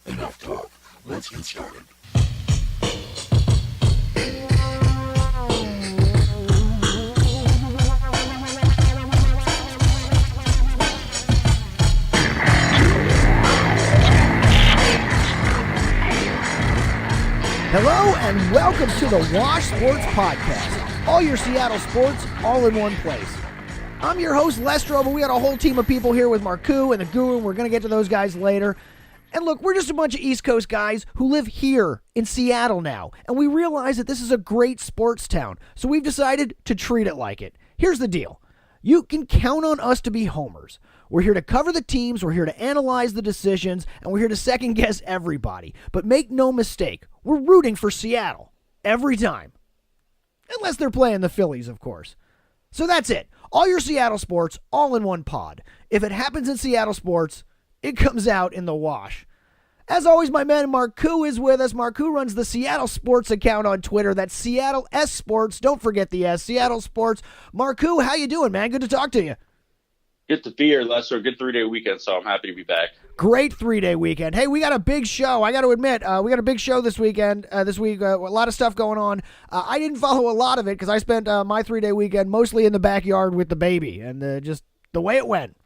Enough talk. Let's get started. Hello and welcome to the Wash Sports Podcast. All your Seattle sports, all in one place. I'm your host, Lestro, but we got a whole team of people here with Marku and the Guru, and we're going to get to those guys later. And look, we're just a bunch of East Coast guys who live here in Seattle now, and we realize that this is a great sports town, so we've decided to treat it like it. Here's the deal. You can count on us to be homers. We're here to cover the teams, we're here to analyze the decisions, and we're here to second-guess everybody. But make no mistake, we're rooting for Seattle every time. Unless they're playing the Phillies, of course. So that's it. All your Seattle sports, all in one pod. If it happens in Seattle sports, it comes out in the wash. As always, my man Marku is with us. Marku runs the Seattle Sports account on Twitter. That's Seattle S Sports. Don't forget the S. Seattle Sports. Marku, how you doing, man? Good to talk to you. Good to be here, Lester. Good 3-day weekend, so I'm happy to be back. Great 3-day weekend. Hey, we got a big show. I got to admit, we got a big show this weekend. A lot of stuff going on. I didn't follow a lot of it because I spent my 3-day weekend mostly in the backyard with the baby and just the way it went.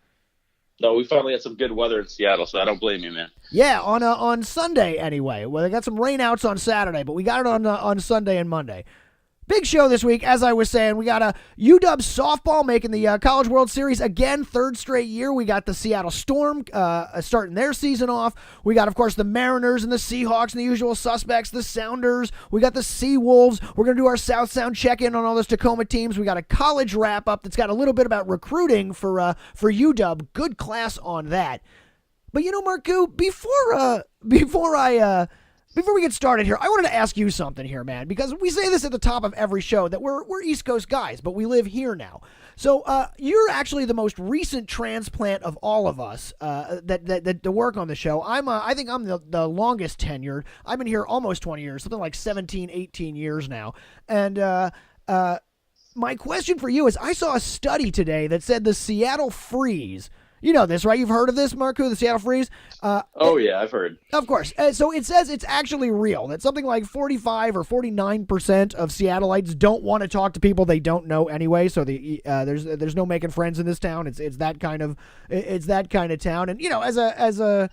No, we finally had some good weather in Seattle, so I don't blame you, man. Yeah, on Sunday anyway. Well, they got some rainouts on Saturday, but we got it on Sunday and Monday. Big show this week, as I was saying. We got a UW softball making the College World Series again, third straight year. We got the Seattle Storm starting their season off. We got, of course, the Mariners and the Seahawks and the usual suspects, the Sounders. We got the Seawolves. We're going to do our South Sound check-in on all those Tacoma teams. We got a college wrap-up that's got a little bit about recruiting for UW. Good class on that. But, you know, Marku, before we get started here, I wanted to ask you something here, man, because we say this at the top of every show that we're East Coast guys, but we live here now. So you're actually the most recent transplant of all of us that to work on the show. I think I'm the longest tenured. I've been here almost 20 years, something like 17, 18 years now. And my question for you is, I saw a study today that said the Seattle Freeze. You know this, right? You've heard of this, Marku, the Seattle Freeze? Yeah, I've heard. Of course. So it says it's actually real. That something like 45 or 49% of Seattleites don't want to talk to people they don't know anyway. So there's no making friends in this town. It's that kind of town. And you know, as a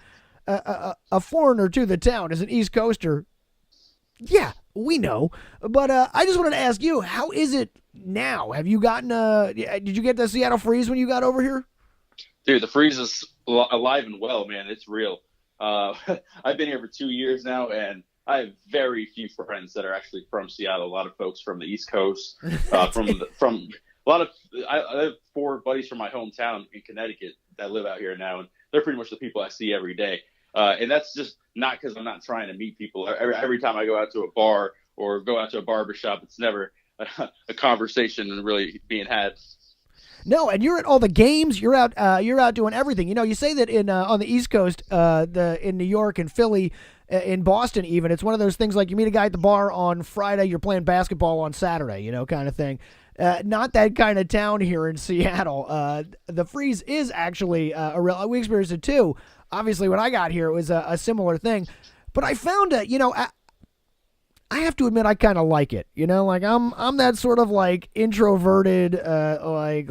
foreigner to the town, as an East Coaster, yeah, we know. But I just wanted to ask you, how is it now? Have you gotten did you get the Seattle Freeze when you got over here? Dude, the freeze is alive and well, man. It's real. I've been here for 2 years now, and I have very few friends that are actually from Seattle. A lot of folks from the East Coast, I have 4 buddies from my hometown in Connecticut that live out here now, and they're pretty much the people I see every day. And that's just not because I'm not trying to meet people. Every time I go out to a bar or go out to a barbershop, it's never a conversation really being had. No, and you're at all the games. You're out doing everything. You know, you say that in on the East Coast, in New York and Philly, in Boston even, it's one of those things like you meet a guy at the bar on Friday, you're playing basketball on Saturday, you know, kind of thing. Not that kind of town here in Seattle. The freeze is actually a real. We experienced it too. Obviously, when I got here, it was a similar thing. But I found I have to admit I kind of like it, you know, like I'm that sort of like introverted, I'm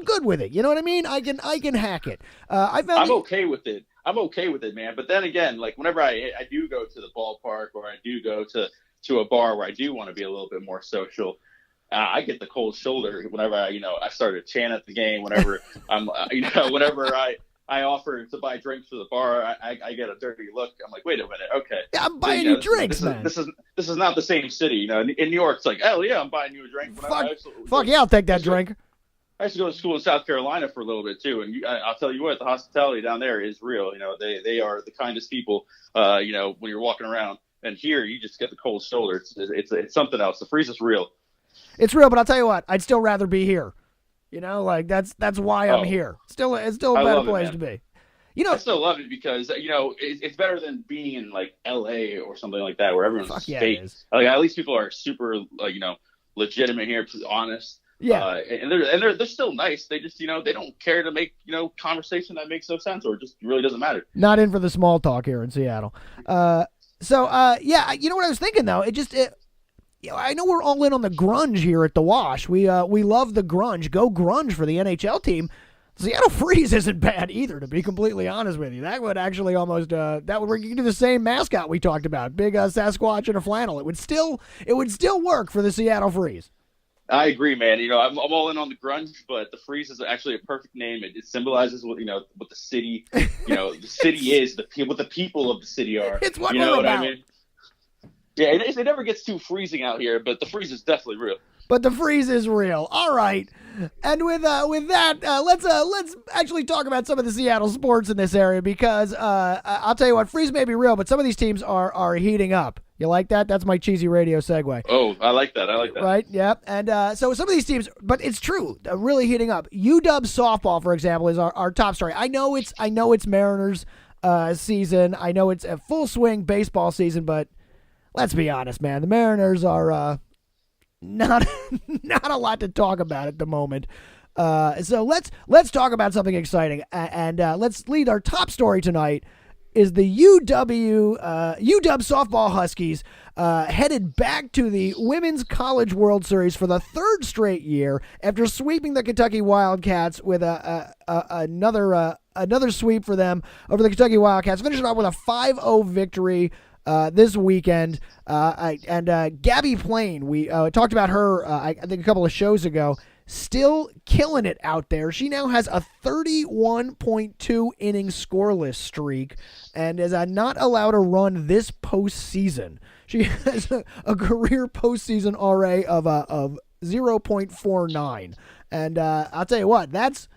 good with it. You know what I mean? I can hack it. I'm okay with it. I'm okay with it, man. But then again, like whenever I do go to the ballpark or I do go to a bar where I do want to be a little bit more social, I get the cold shoulder whenever I start to chant at the game. Whenever whenever I offer to buy drinks for the bar, I get a dirty look. I'm like, wait a minute, okay. Yeah, I'm buying you drinks, man. This is not the same city, you know. In New York, it's like, hell yeah, I'm buying you a drink. Fuck yeah, I'll take that drink. I used to go to school in South Carolina for a little bit too, and I'll tell you what, the hospitality down there is real. You know, they are the kindest people. When you're walking around, and here you just get the cold shoulder. It's something else. The freeze is real. It's real, but I'll tell you what, I'd still rather be here. You know, like that's why I'm here. It's still a better place to be. You know, I still love it because it's better than being in like L.A. or something like that where everyone's fake. Like at least people are super legitimate here, honest. Yeah. And they're still nice. They just they don't care to make conversation that makes no sense or just really doesn't matter. Not in for the small talk here in Seattle. Yeah, you know what I was thinking though? I know we're all in on the grunge here at the Wash. We love the grunge. Go grunge for the NHL team. Seattle Freeze isn't bad either, to be completely honest with you. That would actually almost that would do the same mascot we talked about, big Sasquatch in a flannel. It would still work for the Seattle Freeze. I agree, man. I'm all in on the grunge, but the Freeze is actually a perfect name. It symbolizes what the city, the city is, what the people of the city are. It's what you we're know about. what I mean? Yeah, it never gets too freezing out here, but the freeze is definitely real. But the freeze is real. All right. And with that, let's actually talk about some of the Seattle sports in this area because I'll tell you what, freeze may be real, but some of these teams are heating up. You like that? That's my cheesy radio segue. Oh, I like that. Right? Yep. And so some of these teams, but it's true, really heating up. UW softball, for example, is our top story. I know it's Mariners season. I know it's a full swing baseball season, but let's be honest, man. The Mariners are not a lot to talk about at the moment. So let's talk about something exciting, and let's lead our top story tonight. Is the UW softball Huskies headed back to the Women's College World Series for the third straight year after sweeping the Kentucky Wildcats with another sweep for them over the Kentucky Wildcats, finishing off with a 5-0 victory this weekend. And Gabby Plain, we talked about her, I think a couple of shows ago, still killing it out there. She now has a 31.2 inning scoreless streak and is not allowed to run this postseason. She has a career postseason RA of 0.49. And I'll tell you what, that's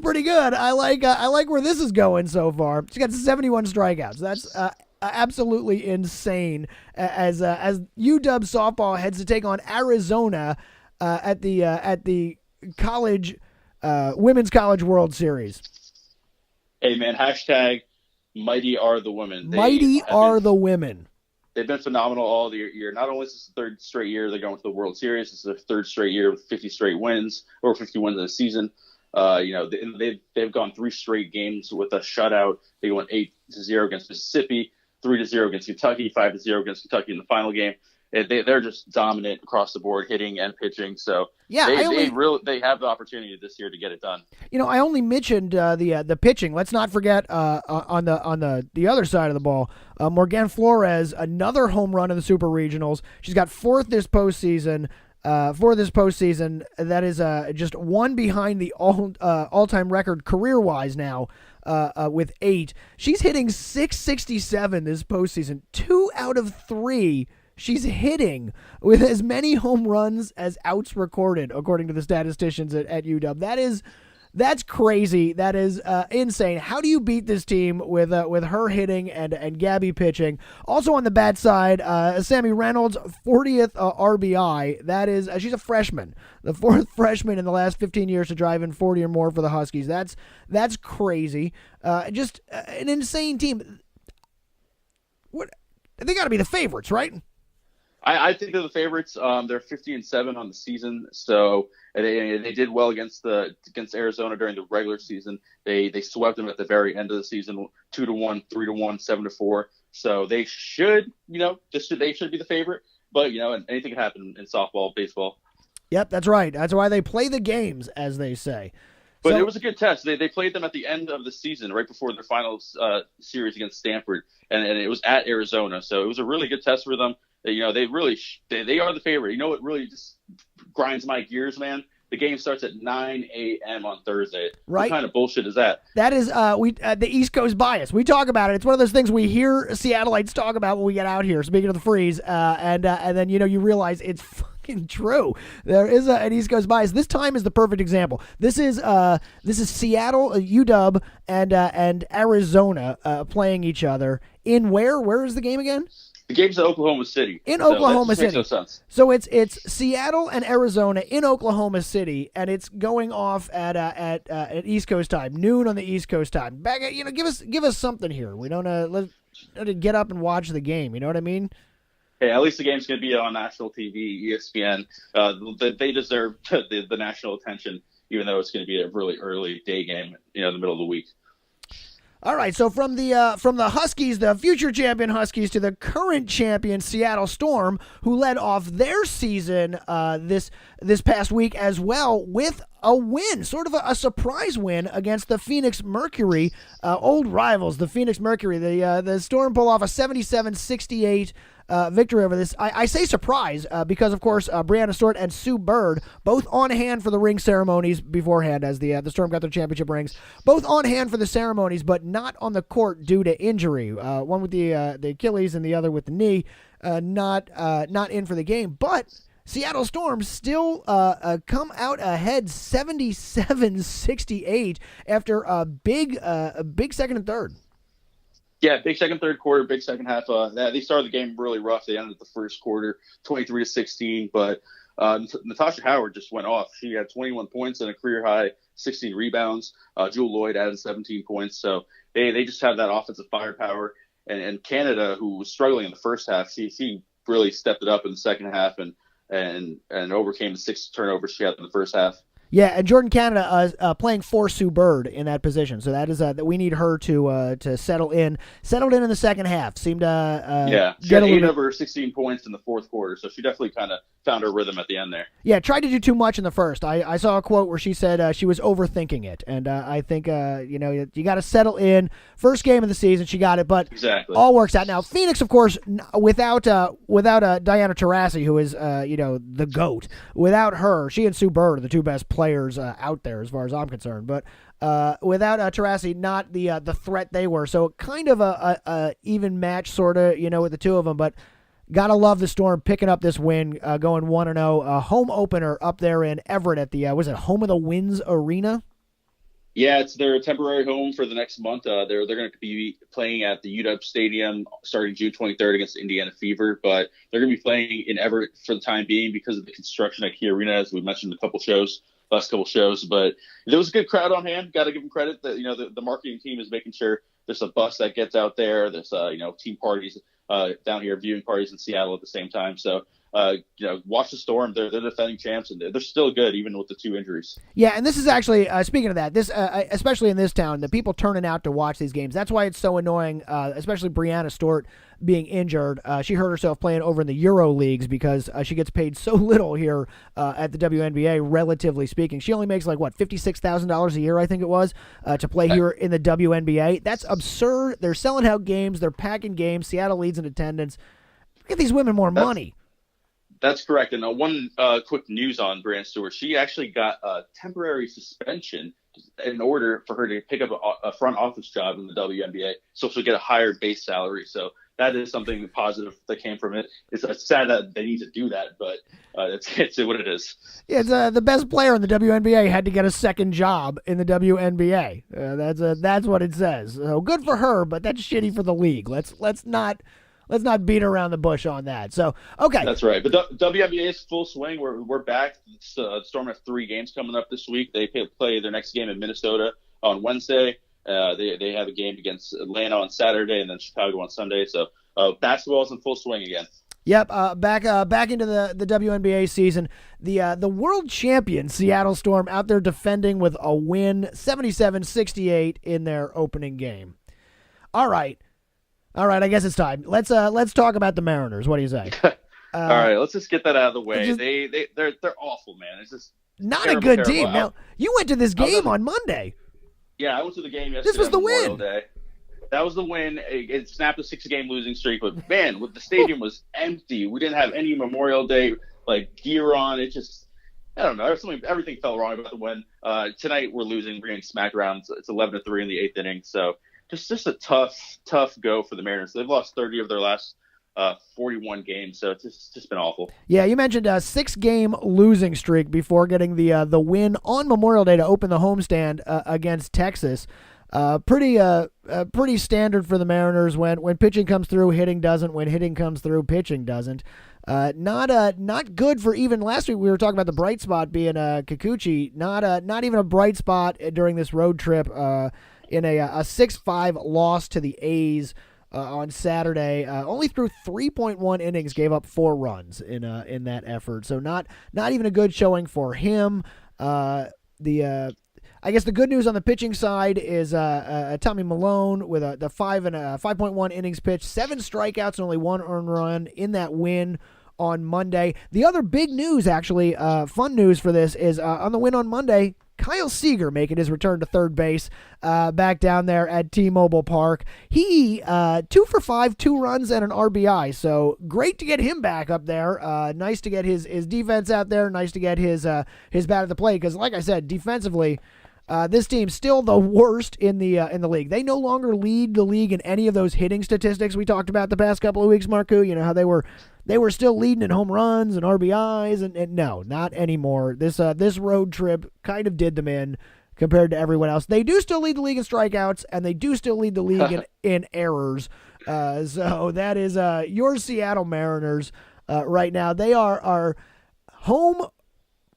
pretty good. I like where this is going so far. She got 71 strikeouts. That's absolutely insane. As UW softball heads to take on Arizona at the college Women's College World Series. Hey man, hashtag mighty are the women. Mighty are the women. They've been phenomenal all the year. Not only is this the third straight year they're going to the World Series, this is their third straight year with 50 straight wins, or 50 wins in a season. They've gone 3 straight games with a shutout. They went 8-0 against Mississippi, 3-0 against Kentucky, 5-0 against Kentucky in the final game. They're just dominant across the board, hitting and pitching. So yeah, they have the opportunity this year to get it done. I only mentioned the pitching. Let's not forget on the other side of the ball, Morgan Flores, another home run in the Super Regionals. She's got fourth this postseason. That is just one behind the all-time record career-wise now with 8. She's hitting .667 this postseason. 2 out of 3 she's hitting with as many home runs as outs recorded, according to the statisticians at UW. That's crazy. That is insane. How do you beat this team with her hitting and Gabby pitching? Also on the bat side, Sammy Reynolds, 40th RBI. That is, she's a freshman, the 4th freshman in the last 15 years to drive in 40 or more for the Huskies. That's crazy. Just an insane team. What they got to be the favorites, right? I think they're the favorites. They're 50-7 on the season, so they did well against Arizona during the regular season. They swept them at the very end of the season, 2-1, 3-1, 7-4. So they should, they should be the favorite. But anything can happen in softball, baseball. Yep, that's right. That's why they play the games, as they say. But it was a good test. They played them at the end of the season, right before their final series against Stanford, and it was at Arizona. So it was a really good test for them. They are the favorite. What really just grinds my gears, man? The game starts at 9 a.m. on Thursday. Right. What kind of bullshit is that? That is the East Coast bias. We talk about it. It's one of those things we hear Seattleites talk about when we get out here. Speaking of the freeze, and then you realize it's fucking true. There is an East Coast bias. This time is the perfect example. This is Seattle, UW, and Arizona playing each other in where? Where is the game again? The game's in Oklahoma City. In Oklahoma City. Makes no sense. So it's Seattle and Arizona in Oklahoma City, and it's going off at East Coast time, noon on the East Coast time. Back at, give us something here. We don't let's get up and watch the game. You know what I mean? Hey, at least the game's going to be on national TV, ESPN. They deserve the national attention, even though it's going to be a really early day game, in the middle of the week. All right, so from the Huskies, the future champion Huskies, to the current champion Seattle Storm, who led off their season this past week as well with a win, sort of a surprise win against the Phoenix Mercury, old rivals, the Phoenix Mercury. The Storm pull off a 77-68 victory over this. I say surprise because, of course, Brianna Stewart and Sue Bird, both on hand for the ring ceremonies beforehand as the Storm got their championship rings, both on hand for the ceremonies, but not on the court due to injury. One with the Achilles and the other with the knee, not in for the game. But Seattle Storm still come out ahead 77-68 after a big second and third. Yeah, big second, third quarter, big second half. They started the game really rough. They ended the first quarter 23-16, but Natasha Howard just went off. She had 21 points and a career high 16 rebounds. Jewel Lloyd added 17 points. So they just have that offensive firepower. And Canada, who was struggling in the first half, she really stepped it up in the second half and overcame the 6 turnovers she had in the first half. Yeah, and Jordan Canada playing for Sue Bird in that position, so that is that we need her to settled in the second half. Seemed to she had 8 of her 16 points in the fourth quarter, so she definitely kind of found her rhythm at the end there. Yeah, tried to do too much in the first. I saw a quote where she said she was overthinking it, and I think you got to settle in. First game of the season, she got it, but exactly all works out now. Phoenix, of course, without Diana Taurasi, who is the GOAT. Without her, she and Sue Bird are the two best players out there as far as I'm concerned. But without Taurasi, not the threat they were. So kind of a even match, sort of, with the two of them, but. Gotta love the Storm picking up this win, going 1-0. A home opener up there in Everett at the Home of the Winds Arena? Yeah, it's their temporary home for the next month. They're going to be playing at the UW Stadium starting June 23rd against Indiana Fever, but they're going to be playing in Everett for the time being because of the construction at Key Arena, as we mentioned in last couple shows. But there was a good crowd on hand. Got to give them credit that the marketing team is making sure there's a bus that gets out there. There's team parties down here, viewing parties in Seattle at the same time. So watch the Storm. They're defending champs, and they're still good even with the 2 injuries. Yeah, and this is actually speaking of that, this especially in this town, the people turning out to watch these games. That's why it's so annoying, especially Brianna Stewart being injured. She hurt herself playing over in the Euro leagues because she gets paid so little here at the WNBA, relatively speaking. She only makes $56,000 a year, I think it was, to play here in the WNBA. That's absurd. They're selling out games. They're packing games. Seattle leads in attendance. Get these women more money. That's correct. And one quick news on Brianna Stewart. She actually got a temporary suspension in order for her to pick up a front office job in the WNBA, so she'll get a higher base salary. So that is something positive that came from it. It's sad that they need to do that, but it's what it is. Yeah, it's, the best player in the WNBA had to get a second job in the WNBA. That's what it says. So good for her, but that's shitty for the league. Let's not beat around the bush on that. So, okay. That's right. But WNBA is full swing. We're back. Storm have 3 games coming up this week. They play their next game in Minnesota on Wednesday. They have a game against Atlanta on Saturday and then Chicago on Sunday. So basketball's in full swing again. Yep, back into the WNBA season. The world champion Seattle Storm out there defending with a win, 77-68 in their opening game. All right, I guess it's time. Let's talk about the Mariners. What do you say? All right, let's just get that out of the way. They're awful, man. It's just not terrible, a good terrible. team. Now, you went to this game on Monday. Yeah, I went to the game yesterday. This was the Memorial win. Day. That was the win. It snapped a 6-game losing streak, but man, the stadium was empty. We didn't have any Memorial Day gear on. It just, I don't know. Everything felt wrong about the win. Tonight we're losing. We're getting smacked around. It's 11-3 in the 8th inning. So just a tough go for the Mariners. They've lost 30 of their last 41 games, so it's just been awful. Yeah, you mentioned a 6-game losing streak before getting the win on Memorial Day to open the homestand against Texas. Pretty standard for the Mariners. When pitching comes through, hitting doesn't. When hitting comes through, pitching doesn't. Not good for even last week. We were talking about the bright spot being Kikuchi. Not even a bright spot during this road trip. In a 6-5 loss to the A's on Saturday. Only threw 3.1 innings, gave up 4 runs in that effort. So not even a good showing for him. I guess the good news on the pitching side is Tommy Malone with the 5.1 innings pitched, 7 strikeouts and only 1 earned run in that win on Monday. The other big news, actually, fun news for this, is on the win on Monday, Kyle Seager making his return to third base back down there at T-Mobile Park. He 2 for 5, 2 runs and an RBI. So great to get him back up there. Nice to get his defense out there. Nice to get his bat at the plate because, like I said, defensively, this team's still the worst in the league. They no longer lead the league in any of those hitting statistics we talked about the past couple of weeks, Marku. You know how they were still leading in home runs and RBIs, and no, not anymore. This road trip kind of did them in compared to everyone else. They do still lead the league in strikeouts, and they do still lead the league in errors. So that is your Seattle Mariners right now. They are home,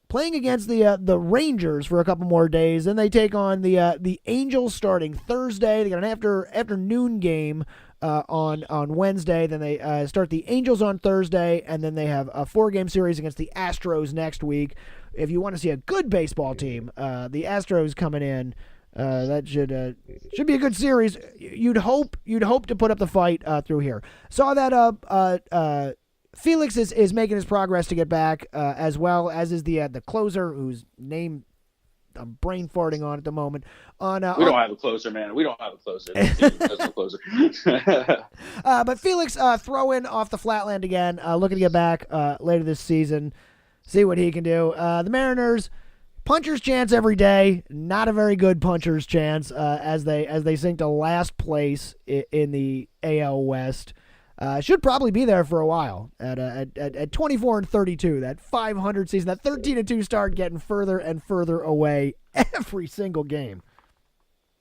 playing against the Rangers for a couple more days. Then they take on the Angels starting Thursday. They got an afternoon game on Wednesday. Then they start the Angels on Thursday, and then they have a 4-game series against the Astros next week. If you want to see a good baseball team, the Astros coming in, that should be a good series. You'd hope to put up the fight through here. Saw that Felix is making his progress to get back, as well as is the closer, whose name I'm brain farting on at the moment. We don't have a closer, man. We don't have a closer. There's no closer. But Felix throwing off the flatland again, looking to get back later this season, see what he can do. The Mariners, puncher's chance every day. Not a very good puncher's chance as they sink to last place in the AL West. Should probably be there for a while at 24-32. That 500 season, that 13-2 start, getting further and further away every single game.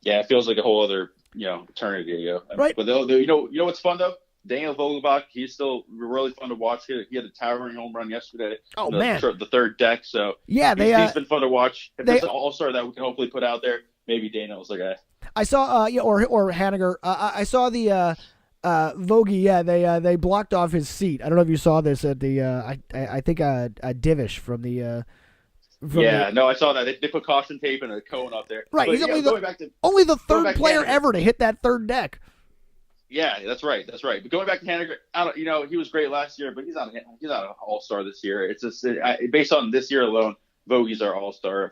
Yeah, it feels like a whole other eternity ago. Right. But you know what's fun though? Daniel Vogelbach, he's still really fun to watch. He had a towering home run yesterday. Oh man, the third deck. So yeah, he's been fun to watch. If there's an all-star that we can hopefully put out there, maybe Daniel's the guy. I saw or Haniger. I saw the. Vogie, yeah, they blocked off his seat. I don't know if you saw this at the I think a Divish from the I saw that they put caution tape and a cone up there. Right, but, he's only the third player to ever to hit that third deck. Yeah, that's right. But going back to Haniger, he was great last year, but he's not an all-star this year. It's just based on this year alone, Vogie's our all-star.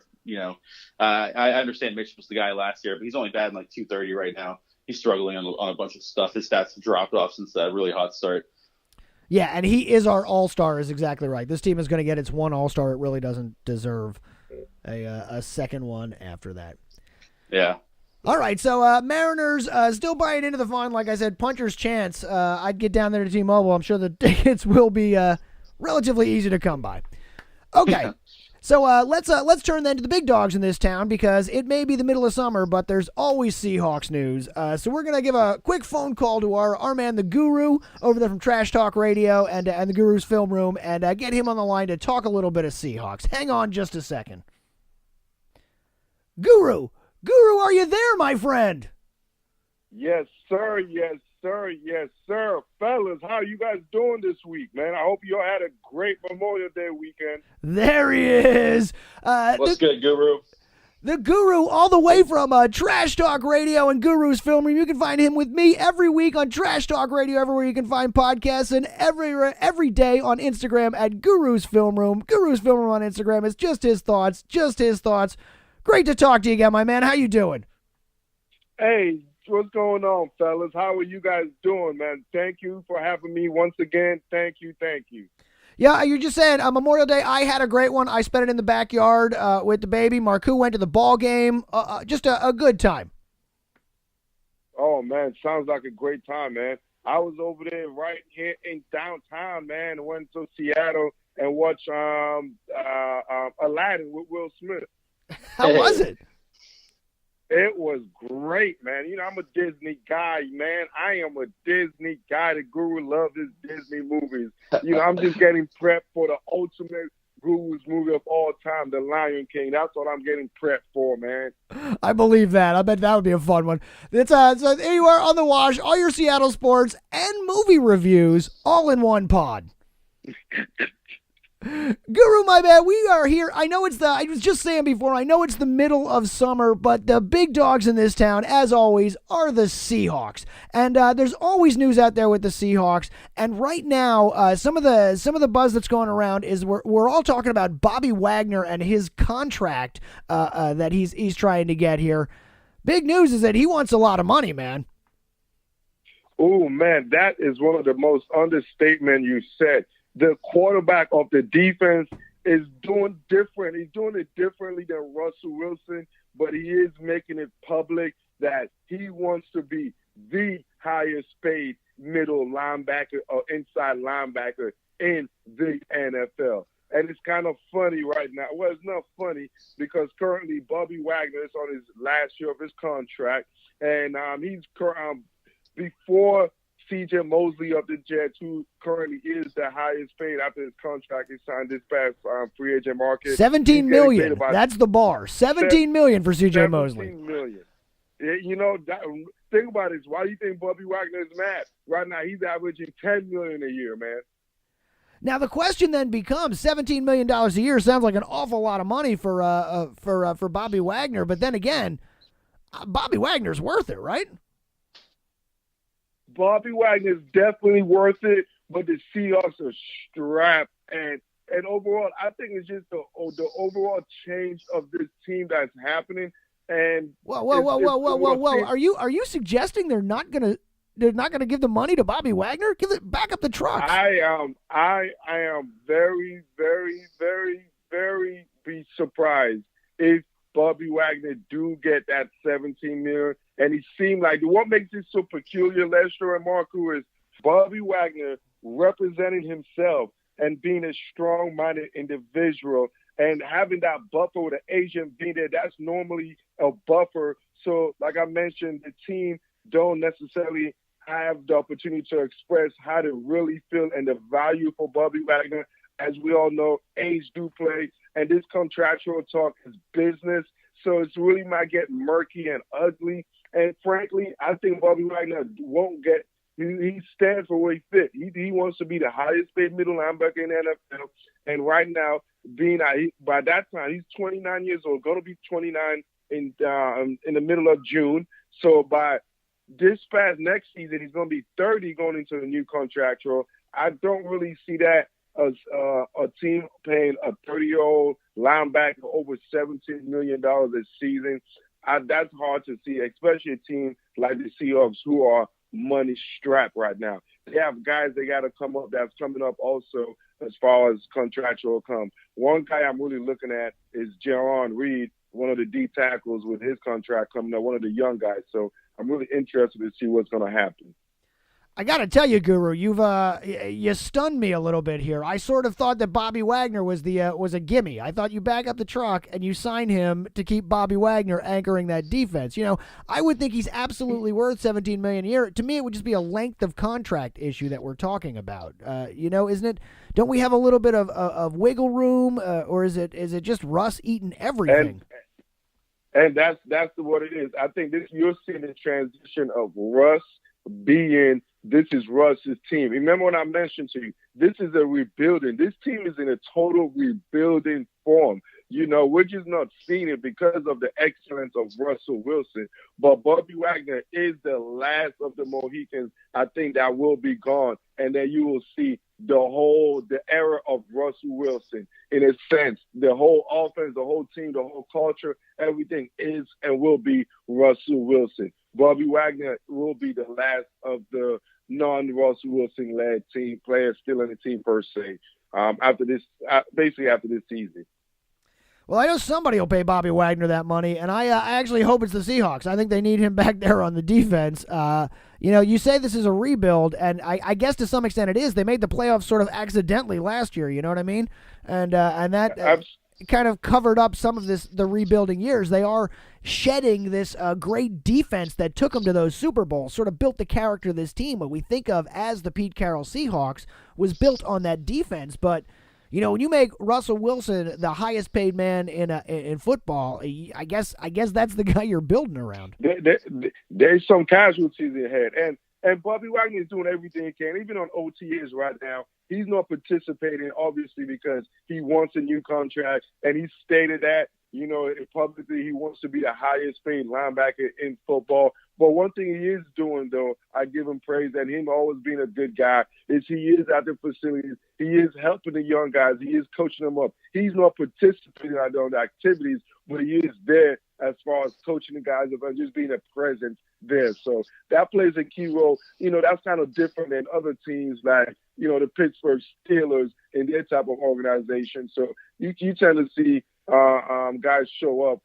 I understand Mitch was the guy last year, but he's only batting like 230 right now. He's struggling on a bunch of stuff. His stats have dropped off since that really hot start. Yeah, and he is our all-star, is exactly right. This team is going to get its one all-star. It really doesn't deserve a second one after that. Yeah. All right, so Mariners still buying into the fun. Like I said, puncher's chance. I'd get down there to T-Mobile. I'm sure the tickets will be relatively easy to come by. Okay. So let's turn then to the big dogs in this town because it may be the middle of summer, but there's always Seahawks news. So we're gonna give a quick phone call to our man, the Guru, over there from Trash Talk Radio and the Guru's Film Room, and get him on the line to talk a little bit of Seahawks. Hang on just a second. Guru, are you there, my friend? Yes, sir. Yes, sir. Yes, sir. Fellas, how you guys doing this week, man? I hope you all had a great Memorial Day weekend. There he is. What's good, Guru? The Guru, all the way from Trash Talk Radio and Guru's Film Room. You can find him with me every week on Trash Talk Radio, everywhere you can find podcasts, and every day on Instagram at Guru's Film Room. Guru's Film Room on Instagram is just his thoughts. Great to talk to you again, my man. How you doing? Hey, what's going on, fellas? How are you guys doing, man? Thank you for having me once again. Thank you. Yeah, you're just saying Memorial Day, I had a great one. I spent it in the backyard with the baby. Marku went to the ball game. Just a good time. Oh, man, sounds like a great time, man. I was over there right here in downtown, man. Went to Seattle and watched Aladdin with Will Smith. How was it? It was great, man. I'm a Disney guy, man. I am a Disney guy. The Guru loves his Disney movies. I'm just getting prepped for the ultimate Guru's movie of all time, The Lion King. That's what I'm getting prepped for, man. I believe that. I bet that would be a fun one. It's so there you are on the Wash, all your Seattle sports and movie reviews, all in one pod. Guru, my man, we are here. I was just saying before, I know it's the middle of summer, but the big dogs in this town, as always, are the Seahawks. And there's always news out there with the Seahawks. And right now, some of the buzz that's going around is we're all talking about Bobby Wagner and his contract that he's trying to get here. Big news is that he wants a lot of money, man. Oh, man, that is one of the most understatement you said. The quarterback of the defense is doing different. He's doing it differently than Russell Wilson, but he is making it public that he wants to be the highest paid middle linebacker or inside linebacker in the NFL. And it's kind of funny right now. Well, it's not funny because currently Bobby Wagner is on his last year of his contract, and he's before C.J. Mosley of the Jets, who currently is the highest paid after his contract is signed this past free agent market. $17 million. That's the bar. $17 million for C.J. Mosley. $17 million. You know, think about it. Why do you think Bobby Wagner is mad? Right now, he's averaging $10 million a year, man. Now the question then becomes: $17 million a year sounds like an awful lot of money for Bobby Wagner. But then again, Bobby Wagner's worth it, right? Bobby Wagner is definitely worth it, but the Seahawks are strapped, and overall, I think it's just the overall change of this team that's happening. And whoa! Are you suggesting they're not gonna give the money to Bobby Wagner? Back up the truck. I am very, very, very, very be surprised if Bobby Wagner do get that $17 million. And he seemed like what makes it so peculiar, Lester and Marco, is Bobby Wagner representing himself and being a strong-minded individual and having that buffer with an agent being there. That's normally a buffer. So, like I mentioned, the team don't necessarily have the opportunity to express how they really feel and the value for Bobby Wagner. As we all know, age do play, and this contractual talk is business. So it's really might get murky and ugly. And frankly, I think Bobby Wagner won't get – he stands for where he fits. He wants to be the highest paid middle linebacker in the NFL. And right now, by that time, he's 29 years old, going to be 29 in the middle of June. So by this past next season, he's going to be 30 going into the new contractual. I don't really see that as a team paying a 30-year-old linebacker over $17 million this season. That's hard to see, especially a team like the Seahawks who are money strapped right now. They have guys they got to come up that's coming up also as far as contractual come. One guy I'm really looking at is Jaron Reed, one of the D tackles with his contract coming up, one of the young guys. So I'm really interested to see what's going to happen. I got to tell you, Guru, you stunned me a little bit here. I sort of thought that Bobby Wagner was a gimme. I thought you back up the truck and you sign him to keep Bobby Wagner anchoring that defense. You know, I would think he's absolutely worth $17 million a year. To me, it would just be a length of contract issue that we're talking about. Isn't it? Don't we have a little bit of wiggle room, or is it just Russ eating everything? And that's what it is. I think you're seeing the transition of Russ being. This is Russ's team. Remember when I mentioned to you, this is a rebuilding. This team is in a total rebuilding form. You know, we're just not seeing it because of the excellence of Russell Wilson. But Bobby Wagner is the last of the Mohicans, I think, that will be gone. And then you will see the era of Russell Wilson. In a sense, the whole offense, the whole team, the whole culture, everything is and will be Russell Wilson. Bobby Wagner will be the last of the non-Russell Wilson-led team players still in the team per se. After this season. Well, I know somebody will pay Bobby Wagner that money, and I actually hope it's the Seahawks. I think they need him back there on the defense. You say this is a rebuild, and I guess to some extent it is. They made the playoffs sort of accidentally last year. You know what I mean? And that kind of covered up some of the rebuilding years. They are shedding this great defense that took them to those Super Bowls, sort of built the character of this team. What we think of as the Pete Carroll Seahawks was built on that defense. But You know, when you make Russell Wilson the highest paid man in football, I guess that's the guy you're building around. There's some casualties ahead, and Bobby Wagner is doing everything he can, even on OTAs right now. He's not participating, obviously, because he wants a new contract, and he stated that, you know, publicly he wants to be the highest paid linebacker in football. But one thing he is doing, though, I give him praise, and him always being a good guy, is he is at the facilities. He is helping the young guys. He is coaching them up. He's not participating on the activities, but he is there as far as coaching the guys up and just being a presence there. So that plays a key role. You know, that's kind of different than other teams like, you know, the Pittsburgh Steelers and their type of organization. So you tend to see guys show up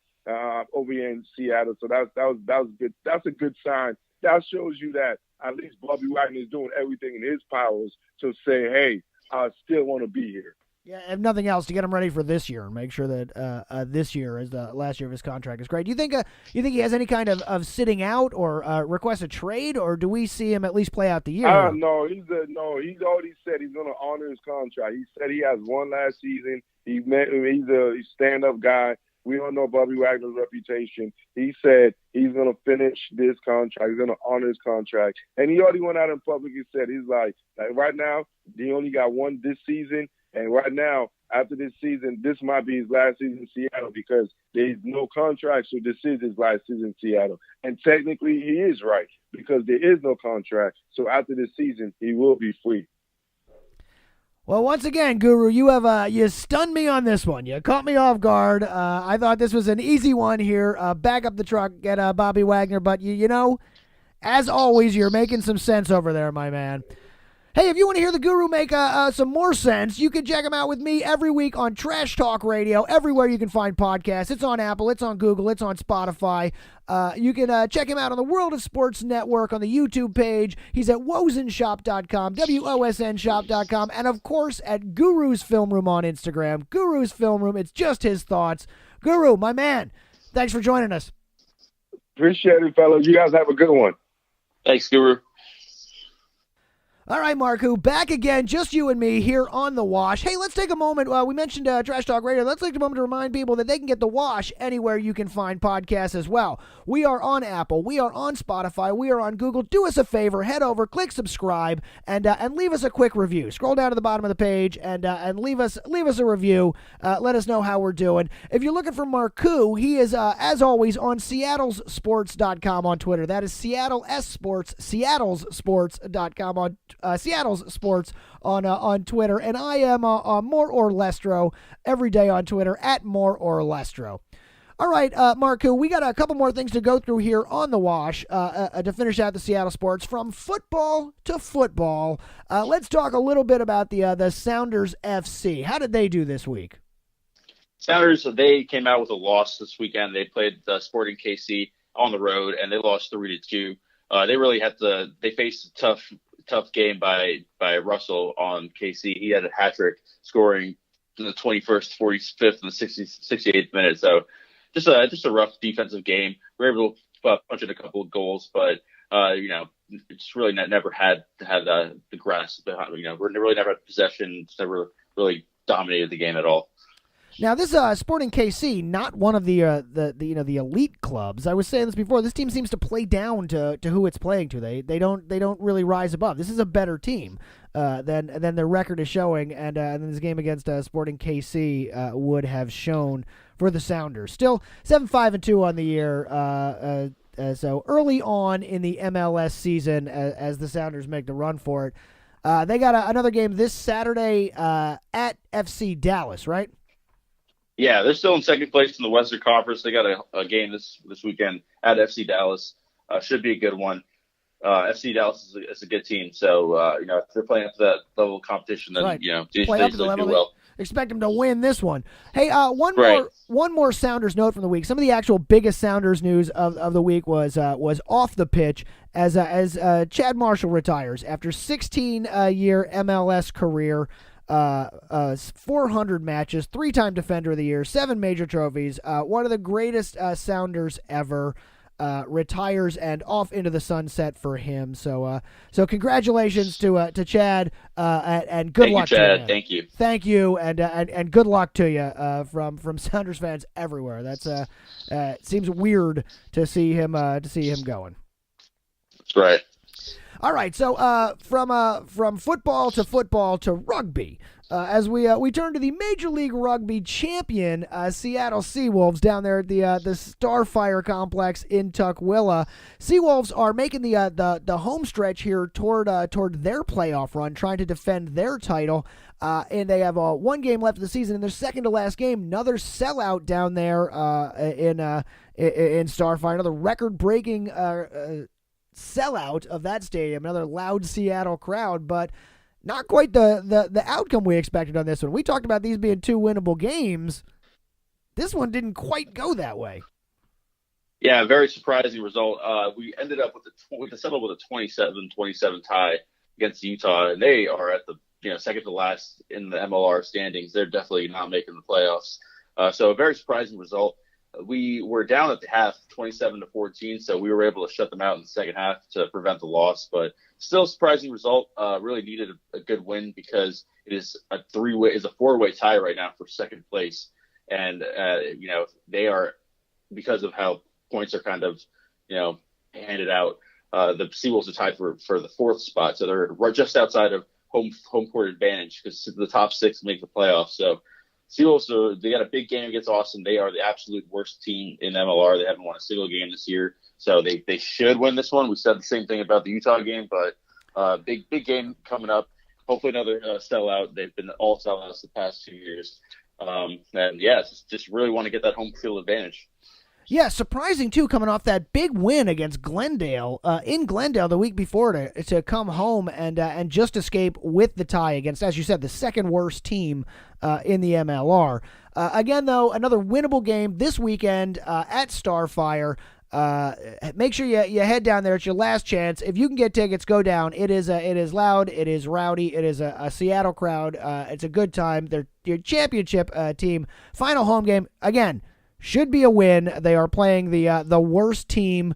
over here in Seattle. So that was good. That's a good sign. That shows you that at least Bobby Wagner is doing everything in his powers to say, hey, I still want to be here. Yeah, if nothing else, to get him ready for this year and make sure that this year is the last year of his contract is great. Do you think he has any kind of sitting out or request a trade, or do we see him at least play out the year? No, he's already said he's going to honor his contract. He said he has one last season. He's a stand-up guy. We don't know Bobby Wagner's reputation. He said he's going to finish this contract. He's going to honor his contract. And he already went out in public and said, he's like right now, he only got one this season. And right now, after this season, this might be his last season in Seattle because there's no contract, so this is his last season in Seattle. And technically, he is right because there is no contract. So after this season, he will be free. Well, once again, Guru, you stunned me on this one. You caught me off guard. I thought this was an easy one here. Back up the truck, get Bobby Wagner. But, you know, as always, you're making some sense over there, my man. Hey, if you want to hear the Guru make some more sense, you can check him out with me every week on Trash Talk Radio, everywhere you can find podcasts. It's on Apple, it's on Google, it's on Spotify. You can check him out on the World of Sports Network on the YouTube page. He's at wozenshop.com, WOSNshop.com, and, of course, at Guru's Film Room on Instagram. Guru's Film Room, it's just his thoughts. Guru, my man, thanks for joining us. Appreciate it, fellas. You guys have a good one. Thanks, Guru. All right, Marku, back again, just you and me here on The Wash. Hey, let's take a moment. We mentioned Trash Talk Radio. Let's take a moment to remind people that they can get The Wash anywhere you can find podcasts as well. We are on Apple. We are on Spotify. We are on Google. Do us a favor. Head over, click subscribe, and leave us a quick review. Scroll down to the bottom of the page and leave us a review. Let us know how we're doing. If you're looking for Marku, he is, as always, on seattlesports.com on Twitter. That is Seattle S Sports, seattlesports.com on Seattle's Sports on Twitter, and I am More or Lestro every day on Twitter at More or Lestro. All right, Marku, we got a couple more things to go through here on The Wash to finish out the Seattle Sports. From football to football, let's talk a little bit about the Sounders FC. How did they do this week? Sounders, they came out with a loss this weekend. They played Sporting KC on the road, and they lost 3-2. They really they faced a tough game by Russell on KC. He had a hat trick scoring in the 21st, 45th, and the 68th minute. So just a rough defensive game. We were able to punch in a couple of goals, but it's really never had the grasp. We really never had possession. Just never really dominated the game at all. Now, this Sporting KC, not one of the elite clubs. I was saying this before. This team seems to play down to who it's playing to. They don't really rise above. This is a better team than their record is showing, and this game against Sporting KC would have shown for the Sounders. Still 7-5-2 on the year. So early on in the MLS season, as the Sounders make the run for it, they got another game this Saturday at FC Dallas, right? Yeah, they're still in second place in the Western Conference. They got a game this weekend at FC Dallas. Should be a good one. FC Dallas is a good team. So, if they're playing up to that level of competition, then, right. They play up to the level do well. Expect them to win this one. Hey, one more Sounders note from the week. Some of the actual biggest Sounders news of the week was off the pitch as Chad Marshall retires after 16-year MLS career. 400 matches, 3-time Defender of the Year, 7 major trophies, one of the greatest Sounders ever. retires and off into the sunset for him. So congratulations to Chad, and good luck you, Chad. to him. Thank you, and good luck to you from Sounders fans everywhere. That's it seems weird to see him going. That's right. All right, so from football to rugby, as we turn to the Major League Rugby champion Seattle Seawolves down there at the Starfire Complex in Tukwila. Seawolves are making the home stretch here toward their playoff run, trying to defend their title. And they have one game left of the season in their second to last game. Another sellout down there in Starfire, another record-breaking sellout of that stadium, another loud Seattle crowd, but not quite the outcome we expected on this one. We talked about these being 2 winnable games. This one didn't quite go that way. Yeah, very surprising result. We ended up with settled with a 27-27 tie against Utah, and they are at the second to last in the MLR standings. They're definitely not making the playoffs. So a very surprising result. We were down at the half, 27-14, so we were able to shut them out in the second half to prevent the loss. But still, a surprising result. Really needed a good win because it is a 4-way tie right now for second place, and they are, because of how points are kind of handed out. The Seawolves are tied for the 4th spot, so they're right just outside of home court advantage because the top 6 make the playoffs. So Seawolves, they got a big game against Austin. They are the absolute worst team in MLR. They haven't won a single game this year, so they should win this one. We said the same thing about the Utah game, but big game coming up. Hopefully another sellout. They've been all sellouts the past 2 years. And yeah, just really want to get that home field advantage. Yeah, surprising too, coming off that big win against Glendale in Glendale the week before to come home and just escape with the tie against, as you said, the second worst team in the MLR. Again, though, another winnable game this weekend at Starfire. Make sure you head down there. It's your last chance. If you can get tickets, go down. It is loud. It is rowdy. It is a Seattle crowd. It's a good time. They're your championship team. Final home game again. Should be a win. They are playing the worst team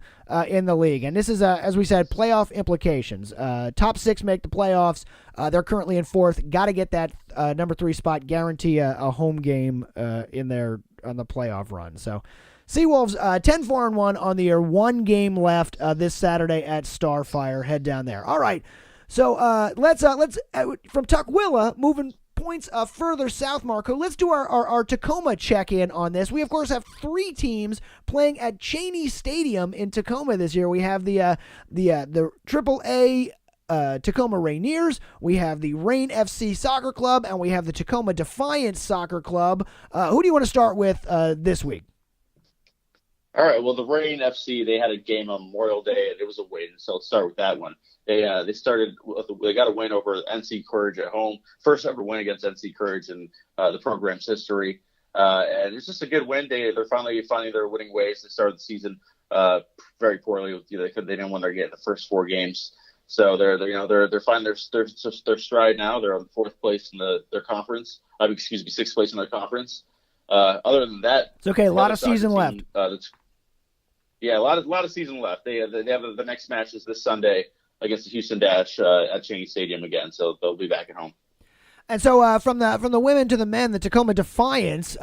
in the league. And this is, as we said, playoff implications. Top 6 make the playoffs. They're currently in 4th. Got to get that number 3 spot, guarantee a home game in there on the playoff run. So Seawolves 10-4-1 on the year. 1 game left this Saturday at Starfire. Head down there. All right. So let's from Tukwila, moving points further south, Marco. Let's do our Tacoma check-in on this. We, of course, have 3 teams playing at Cheney Stadium in Tacoma this year. We have the AAA Tacoma Rainiers, we have the Rain FC Soccer Club, and we have the Tacoma Defiance Soccer Club. Who do you want to start with this week? All right. Well, the Rain FC, they had a game on Memorial Day, and it was a win. So let's start with that one. They got a win over NC Courage at home. First ever win against NC Courage in the program's history. And it's just a good win. They're finally finding their winning ways. They started the season very poorly. They didn't win the first 4 games. So they're finding their stride now. They're on 4th place in their conference. 6th place in their conference. Other than that, it's okay. A lot of season left. Yeah, a lot of season left. They have the next match is this Sunday against the Houston Dash at Cheney Stadium again, so they'll be back at home. And so from the women to the men, the Tacoma Defiance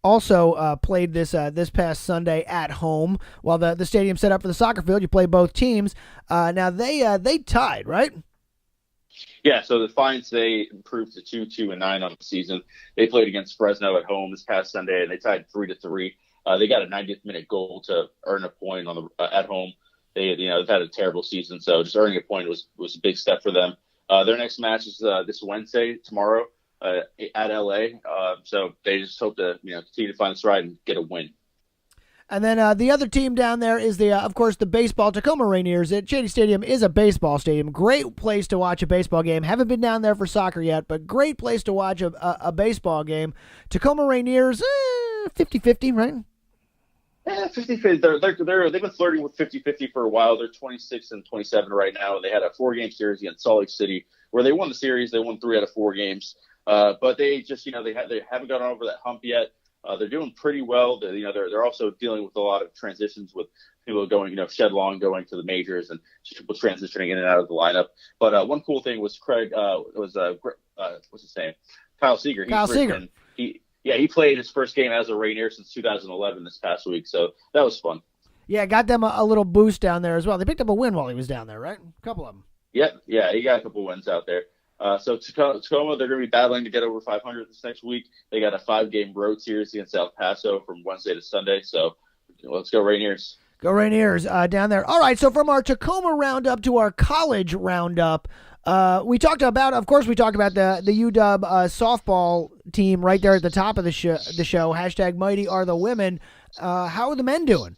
also played this past Sunday at home. While the stadium set up for the soccer field, you play both teams. Now they tied, right? Yeah, so the Defiance, they improved to 2-2-9 on the season. They played against Fresno at home this past Sunday, and they tied 3-3. They got a 90th minute goal to earn a point at home. They've had a terrible season, so just earning a point was a big step for them. Their next match is this Wednesday, tomorrow, at LA. So they just hope to continue to find the stride and get a win. And then the other team down there is of course, the baseball Tacoma Rainiers. Cheney Stadium is a baseball stadium. Great place to watch a baseball game. Haven't been down there for soccer yet, but great place to watch a baseball game. Tacoma Rainiers, 50-50, right? Yeah, 50-50. They've been flirting with 50-50 for a while. They're 26-27 right now. They had a 4-game series against Salt Lake City where they won the series. They won 3 out of 4 games. But they just, they haven't gotten over that hump yet. They're doing pretty well. They're also dealing with a lot of transitions with people going, Shedlong going to the majors and people transitioning in and out of the lineup. But one cool thing was what's his name? Kyle Seager. Kyle Seager. He played his first game as a Rainier since 2011 this past week, so that was fun. Yeah, got them a little boost down there as well. They picked up a win while he was down there, right? A couple of them. Yeah, he got a couple wins out there. So Tacoma, they're going to be battling to get over 500 this next week. They got a 5-game road series against El Paso from Wednesday to Sunday. So let's go Rainiers. Go Rainiers down there. All right, so from our Tacoma roundup to our college roundup, we talked about the UW softball team right there at the top of the show. Hashtag Mighty are the women. How are the men doing?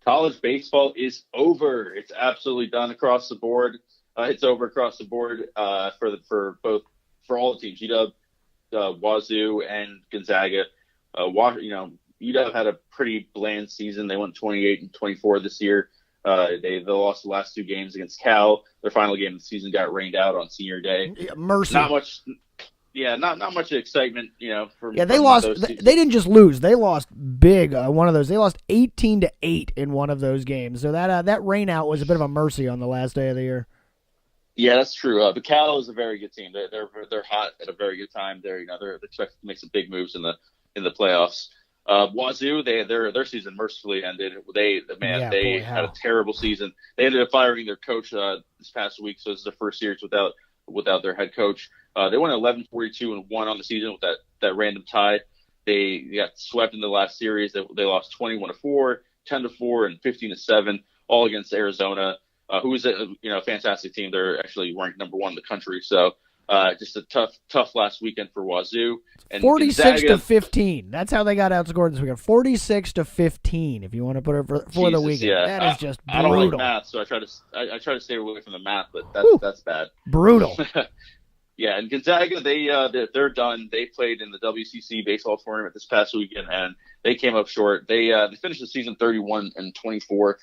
College baseball is over. It's absolutely done across the board. It's over across the board for all the teams. UW, Wazoo, and Gonzaga. UW had a pretty bland season. They went 28-24 this year. They lost the last 2 games against Cal. Their final game of the season got rained out on senior day. Yeah, mercy. Not much. Yeah, not much excitement. They lost. They didn't just lose. They lost big. One of those. They lost 18-8 in one of those games. So that rain out was a bit of a mercy on the last day of the year. Yeah, that's true. But Cal is a very good team. They're hot at a very good time. They're expected to make some big moves in the playoffs. Wazoo, their season mercifully ended. They had a terrible season. They ended up firing their coach this past week, so this is the first series without their head coach. They went 11-42-1 on the season with that random tie. They got swept in the last series. They lost 21-4, 10-4, and 15-7, all against Arizona, who is a fantastic team. They're actually ranked number 1 in the country. So just a tough last weekend for Wazoo. And 46-15. That's how they got outscored this weekend. 46-15. If you want to put it for the weekend, that is just brutal. I don't like math, so I try to stay away from the math, but that's bad. Brutal. Yeah, and Gonzaga, they're done. They played in the WCC baseball tournament this past weekend, and they came up short. They finished the season 31-24.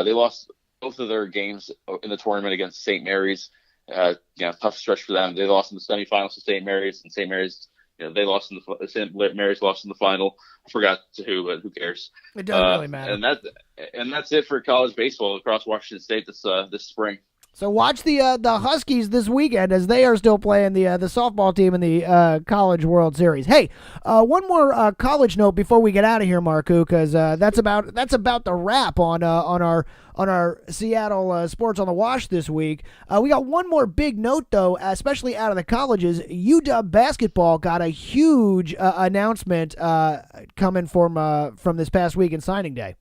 They lost both of their games in the tournament against St. Mary's. Tough stretch for them. They lost in the semifinals to St. Mary's, and St. Mary's, they lost in the St. Mary's lost in the final. I forgot to who, but who cares? It doesn't really matter. And that's it for college baseball across Washington State this spring. So watch the Huskies this weekend as they are still playing the softball team in the College World Series. Hey, one more college note before we get out of here, Marku, because that's about the wrap on our Seattle Sports on the Wash this week. We got one more big note though, especially out of the colleges. UW basketball got a huge announcement coming from this past week in signing day.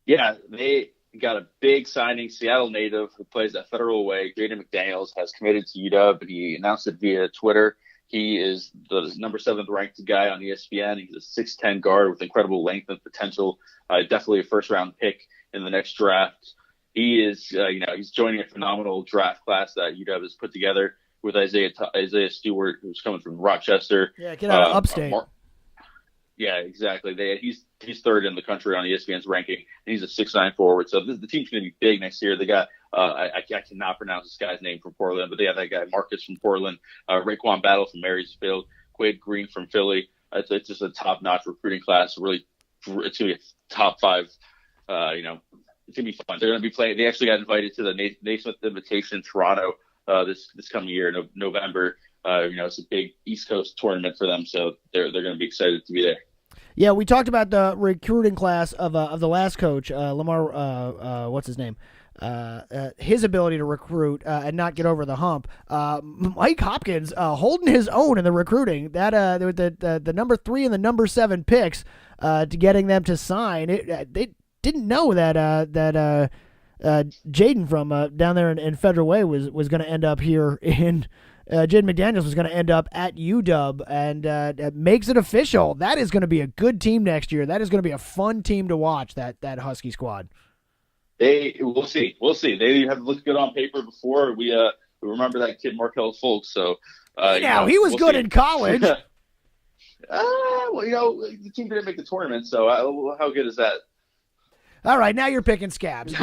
Yeah, they got a big signing. Seattle native who plays at Federal Way, Jaden McDaniels, has committed to UW. He announced it via Twitter. He is the number 7th ranked guy on ESPN. He's a 6'10" guard with incredible length and potential. Definitely a first-round pick in the next draft. He is, he's joining a phenomenal draft class that UW has put together with Isaiah Stewart, who's coming from Rochester. Yeah, get out of upstate. Yeah, exactly. He's 3rd in the country on ESPN's ranking, and he's a 6'9" forward. So the team's going to be big next year. They got I cannot pronounce this guy's name from Portland, but they have that guy Marcus from Portland, Raekwon Battle from Marysville, Quade Green from Philly. It's just a top-notch recruiting class. Really, it's going to be a top 5. It's going to be fun. They're going to be playing. They actually got invited to the Naismith Invitation in Toronto this coming year, November. It's a big East Coast tournament for them, so they're going to be excited to be there. Yeah, we talked about the recruiting class of the last coach, Lamar. What's his name? His ability to recruit and not get over the hump. Mike Hopkins holding his own in the recruiting. That the number 3 and the number 7 picks to getting them to sign. They didn't know that Jaden from down there in Federal Way was going to end up here in. Jaden McDaniels was going to end up at UW, and it makes it official. That is going to be a good team next year. That is going to be a fun team to watch, that Husky squad. We'll see. They have looked good on paper before. We remember that kid Markel Fultz. So he was good in college. The team didn't make the tournament, so how good is that? All right, now you're picking scabs.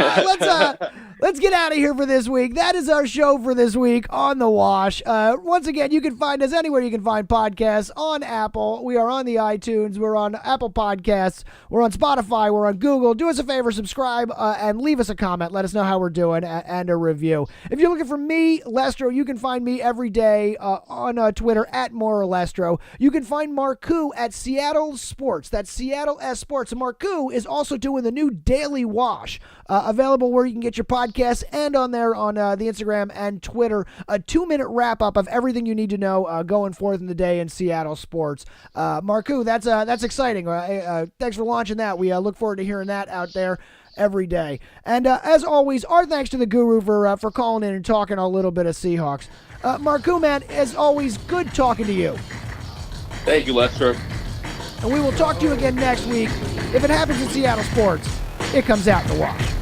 Let's get out of here for this week. That is our show for this week on The Wash. Once again, you can find us anywhere you can find podcasts on Apple. We are on the iTunes. We're on Apple Podcasts. We're on Spotify. We're on Google. Do us a favor, subscribe, and leave us a comment. Let us know how we're doing and a review. If you're looking for me, Lestro, you can find me every day on Twitter at @MoreLestro. You can find Marku at Seattle Sports. That's Seattle S Sports. And Marku is also doing the new Daily Wash, available where you can get your podcasts and on there on the Instagram and Twitter. A 2-minute wrap-up of everything you need to know going forth in the day in Seattle sports. Marku, that's exciting. Thanks for launching that. We look forward to hearing that out there every day. And as always, our thanks to the Guru for calling in and talking a little bit of Seahawks. Marku, man, as always, good talking to you. Thank you, Lester. And we will talk to you again next week. If it happens in Seattle sports, it comes out in the wash.